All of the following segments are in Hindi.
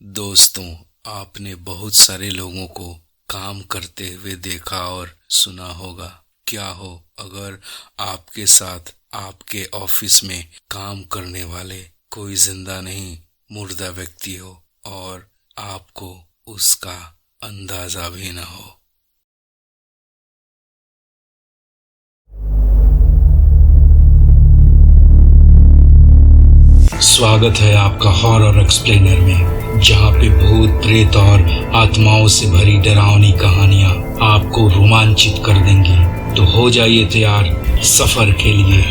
दोस्तों, आपने बहुत सारे लोगों को काम करते हुए देखा और सुना होगा। क्या हो अगर आपके साथ आपके ऑफिस में काम करने वाले कोई जिंदा नहीं मुर्दा व्यक्ति हो और आपको उसका अंदाजा भी ना हो। स्वागत है आपका हॉरर एक्सप्लेनर में, जहां पे भूत प्रेत और आत्माओं से भरी डरावनी कहानियां आपको रोमांचित कर देंगी। तो हो जाइए तैयार सफर के लिए।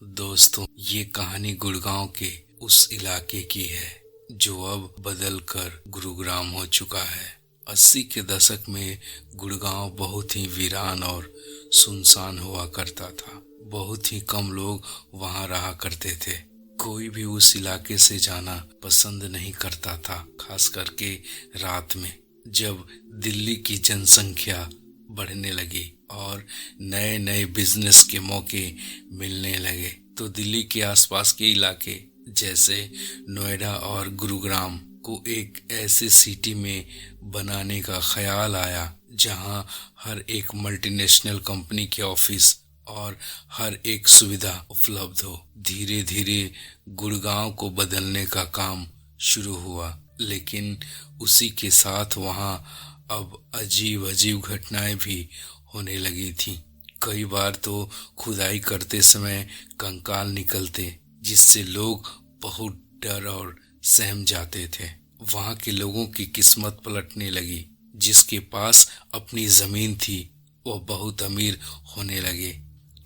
दोस्तों, ये कहानी गुड़गांव के उस इलाके की है जो अब बदल कर गुरुग्राम हो चुका है। 80 के दशक में गुड़गांव बहुत ही वीरान और सुनसान हुआ करता था। बहुत ही कम लोग वहां रहा करते थे। कोई भी उस इलाके से जाना पसंद नहीं करता था, खास करके रात में, जब दिल्ली की जनसंख्या बढ़ने लगी और नए नए बिजनेस के मौके मिलने लगे। तो दिल्ली के आसपास के इलाके जैसे नोएडा और गुरुग्राम को एक ऐसे सिटी में बनाने का ख्याल आया जहां हर एक मल्टीनेशनल कंपनी के ऑफिस और हर एक सुविधा उपलब्ध हो। धीरे धीरे गुड़गांव को बदलने का काम शुरू हुआ, लेकिन उसी के साथ वहां अब अजीब अजीब घटनाएं भी होने लगी थी। कई बार तो खुदाई करते समय कंकाल निकलते, जिससे लोग बहुत डर और सहम जाते थे। वहां के लोगों की किस्मत पलटने लगी। जिसके पास अपनी जमीन थी वह बहुत अमीर होने लगे,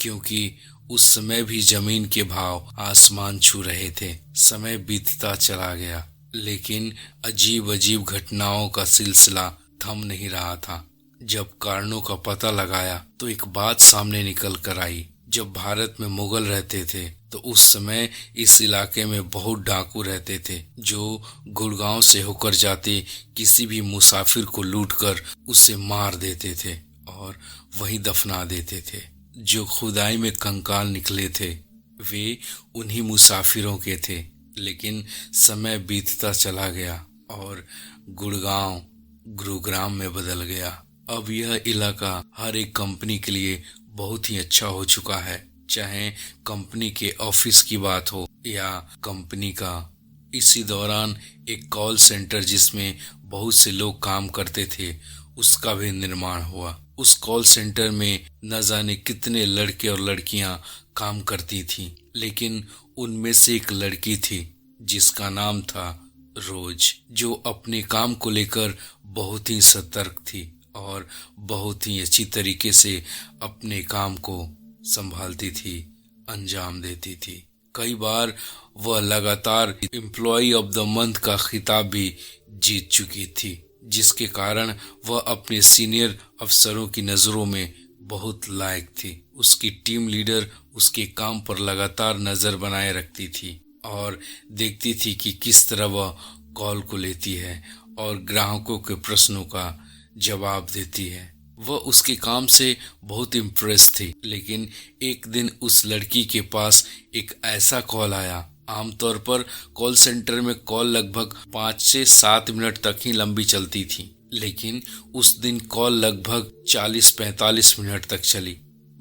क्योंकि उस समय भी जमीन के भाव आसमान छू रहे थे। समय बीतता चला गया, लेकिन अजीब अजीब घटनाओं का सिलसिला थम नहीं रहा था। जब कारणों का पता लगाया तो एक बात सामने निकल कर आई। जब भारत में मुगल रहते थे तो उस समय इस इलाके में बहुत डाकू रहते थे, जो गुड़गांव से होकर जाते किसी भी मुसाफिर को लूटकर उसे मार देते थे और वहीं दफना देते थे। जो खुदाई में कंकाल निकले थे वे उन्हीं मुसाफिरों के थे। लेकिन समय बीतता चला गया और गुड़गांव गुरुग्राम में बदल गया। अब यह इलाका हर एक कंपनी के लिए बहुत ही अच्छा हो चुका है, चाहे कंपनी के ऑफिस की बात हो या कंपनी का। इसी दौरान एक कॉल सेंटर जिसमें बहुत से लोग काम करते थे, उसका भी निर्माण हुआ। उस कॉल सेंटर में न जाने कितने लड़के और लड़कियां काम करती थीं, लेकिन उनमें से एक लड़की थी जिसका नाम था रोज, जो अपने काम को लेकर बहुत ही सतर्क थी और बहुत ही अच्छी तरीके से अपने काम को संभालती थी, अंजाम देती थी। कई बार वह लगातार एम्प्लॉय ऑफ द मंथ का खिताब भी जीत चुकी थी, जिसके कारण वह अपने सीनियर अफसरों की नज़रों में बहुत लायक थी। उसकी टीम लीडर उसके काम पर लगातार नज़र बनाए रखती थी और देखती थी कि किस तरह वह कॉल को लेती है और ग्राहकों के प्रश्नों का जवाब देती है। वह उसके काम से बहुत इम्प्रेस थी। लेकिन एक दिन उस लड़की के पास एक ऐसा कॉल आया। आमतौर पर कॉल सेंटर में कॉल लगभग 5 से 7 मिनट तक ही लंबी चलती थी, लेकिन उस दिन कॉल लगभग 40-45 मिनट तक चली।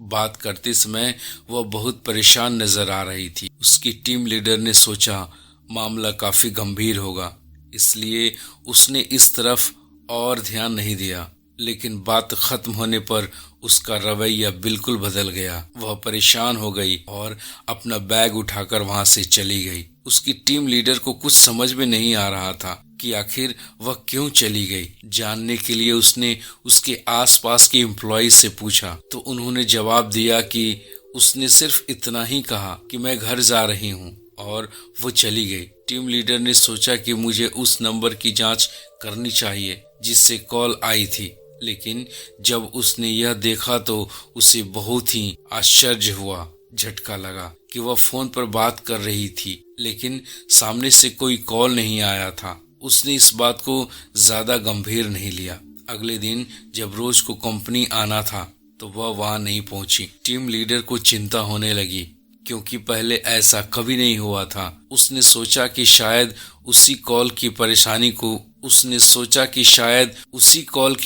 बात करते समय वह बहुत परेशान नजर आ रही थी। उसकी टीम लीडर ने सोचा मामला काफी गंभीर होगा, इसलिए उसने इस तरफ और ध्यान नहीं दिया। लेकिन बात खत्म होने पर उसका रवैया बिल्कुल बदल गया। वह परेशान हो गई और अपना बैग उठाकर वहां से चली गई। उसकी टीम लीडर को कुछ समझ में नहीं आ रहा था कि आखिर वह क्यों चली गई। जानने के लिए उसने उसके आसपास के एम्प्लॉय से पूछा, तो उन्होंने जवाब दिया कि उसने सिर्फ इतना ही कहा कि मैं घर जा रही हूँ, और वो चली गई। टीम लीडर ने सोचा कि मुझे उस नंबर की जांच करनी चाहिए जिससे कॉल आई थी, लेकिन जब उसने यह देखा तो उसे बहुत ही आश्चर्य हुआ। झटका लगा कि वह फोन पर बात कर रही थी, लेकिन सामने से कोई कॉल नहीं आया था। उसने इस बात को ज्यादा गंभीर नहीं लिया। अगले दिन जब रोज को कंपनी आना था तो वह वहां नहीं पहुंची। टीम लीडर को चिंता होने लगी क्योंकि पहले ऐसा कभी नहीं हुआ था। उसने सोचा कि शायद उसी कॉल की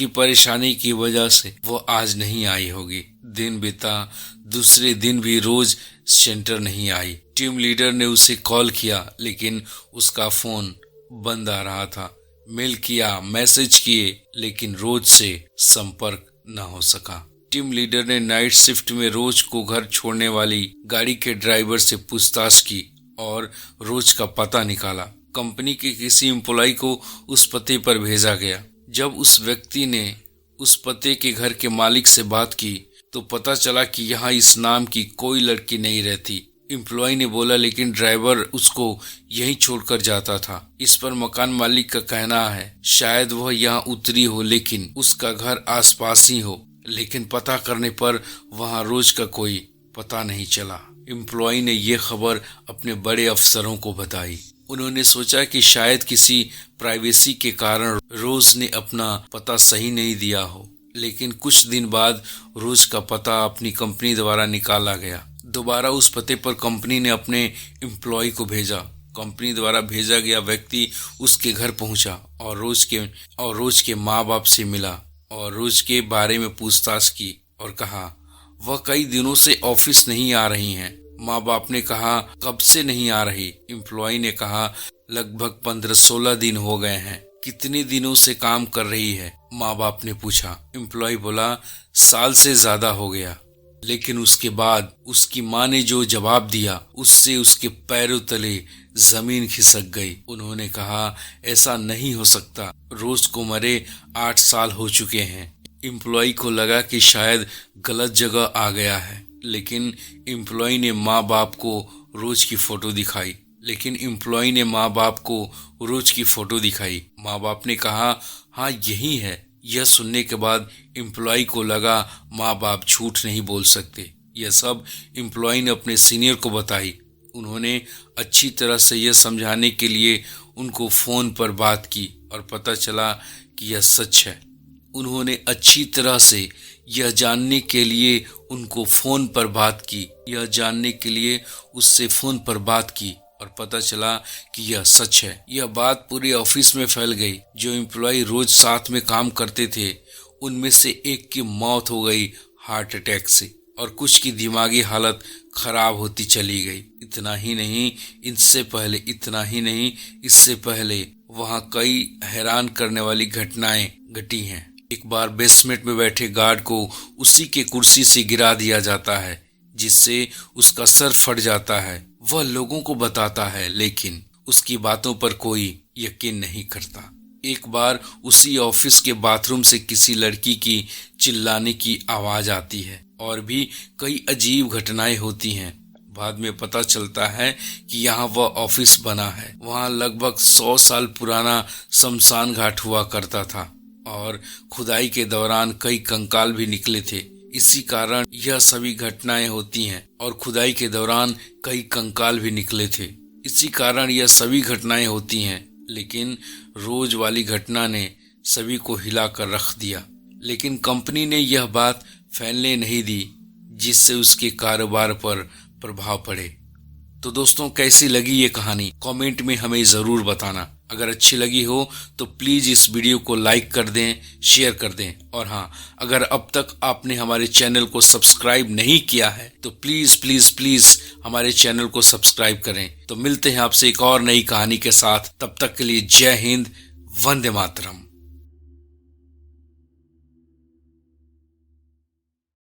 परेशानी की वजह से वो आज नहीं आई होगी। दिन बीता, दूसरे दिन भी रोज सेंटर नहीं आई। टीम लीडर ने उसे कॉल किया लेकिन उसका फोन बंद आ रहा था। मेल किया, मैसेज किए, लेकिन रोज से संपर्क न हो सका। टीम लीडर ने नाइट शिफ्ट में रोज को घर छोड़ने वाली गाड़ी के ड्राइवर से पूछताछ की और रोज का पता निकाला। कंपनी के किसी एम्प्लॉय को उस पते पर भेजा गया। जब उस व्यक्ति ने उस पते के घर के मालिक से बात की तो पता चला कि यहाँ इस नाम की कोई लड़की नहीं रहती। एम्प्लॉय ने बोला लेकिन ड्राइवर उसको यहीं छोड़कर जाता था। इस पर मकान मालिक का कहना है शायद वह यहाँ उतरी हो लेकिन उसका घर आसपास ही हो, लेकिन पता करने पर वहां रोज का कोई पता नहीं चला। एम्प्लॉय ने ये खबर अपने बड़े अफसरों को बताई। उन्होंने सोचा कि शायद किसी प्राइवेसी के कारण रोज ने अपना पता सही नहीं दिया हो, लेकिन कुछ दिन बाद रोज का पता अपनी कंपनी द्वारा निकाला गया। दोबारा उस पते पर कंपनी ने अपने एम्प्लॉय को भेजा। कंपनी द्वारा भेजा गया व्यक्ति उसके घर पहुंचा और रोज के माँ बाप से मिला और रोज के बारे में पूछताछ की और कहा वह कई दिनों से ऑफिस नहीं आ रही हैं। माँ बाप ने कहा कब से नहीं आ रही? एम्प्लॉय ने कहा लगभग 15-16 दिन हो गए हैं। कितने दिनों से काम कर रही है? माँ बाप ने पूछा। एम्प्लॉय बोला साल से ज्यादा हो गया। लेकिन उसके बाद उसकी माँ ने जो जवाब दिया उससे उसके पैरों तले जमीन खिसक गई। उन्होंने कहा ऐसा नहीं हो सकता, रोज को मरे 8 साल हो चुके हैं। एम्प्लॉय को लगा कि शायद गलत जगह आ गया है, लेकिन एम्प्लॉय ने माँ बाप को रोज की फोटो दिखाई। माँ बाप ने कहा हाँ यही है। यह सुनने के बाद एम्प्लॉय को लगा माँ बाप झूठ नहीं बोल सकते। यह सब एम्प्लॉय ने अपने सीनियर को बताई। उन्होंने अच्छी तरह से यह समझाने के लिए उनको फोन पर बात की और पता चला कि यह सच है। उन्होंने अच्छी तरह से यह जानने के लिए उनको फोन पर बात की, उससे फोन पर बात की और पता चला कि यह सच है। यह बात पूरे ऑफिस में फैल गई। जो एम्प्लॉय रोज साथ में काम करते थे उनमें से एक की मौत हो गई हार्ट अटैक से और कुछ की दिमागी हालत खराब होती चली गई। इतना ही नहीं, इससे पहले वहां कई हैरान करने वाली घटनाएं घटी हैं। एक बार बेसमेंट में बैठे गार्ड को उसी के कुर्सी से गिरा दिया जाता है जिससे उसका सर फट जाता है। वह लोगों को बताता है लेकिन उसकी बातों पर कोई यकीन नहीं करता। एक बार उसी ऑफिस के बाथरूम से किसी लड़की की चिल्लाने की आवाज आती है और भी कई अजीब घटनाएं होती हैं। बाद में पता चलता है कि यहाँ वह ऑफिस बना है। वहाँ लगभग 100 साल पुराना शमशान घाट हुआ करता था और खुदाई के दौरान कई कंकाल भी निकले थे। इसी कारण यह सभी घटनाएं होती हैं और खुदाई के दौरान कई कंकाल भी निकले थे। इसी कारण यह सभी घटनाएं होती हैं। लेकिन रोज वाली घटना ने सभी को हिलाकर रख दिया। लेकिन कंपनी ने यह बात फैलने नहीं दी जिससे उसके कारोबार पर प्रभाव पड़े। तो दोस्तों कैसी लगी ये कहानी कमेंट में हमें ज़रूर बताना। अगर अच्छी लगी हो तो प्लीज़ इस वीडियो को लाइक कर दें, शेयर कर दें और हाँ, अगर अब तक आपने हमारे चैनल को सब्सक्राइब नहीं किया है तो प्लीज़ प्लीज़ प्लीज़ हमारे चैनल को सब्सक्राइब करें। तो मिलते हैं आपसे एक और नई कहानी के साथ। तब तक के लिए जय हिंद, वंदे मातरम।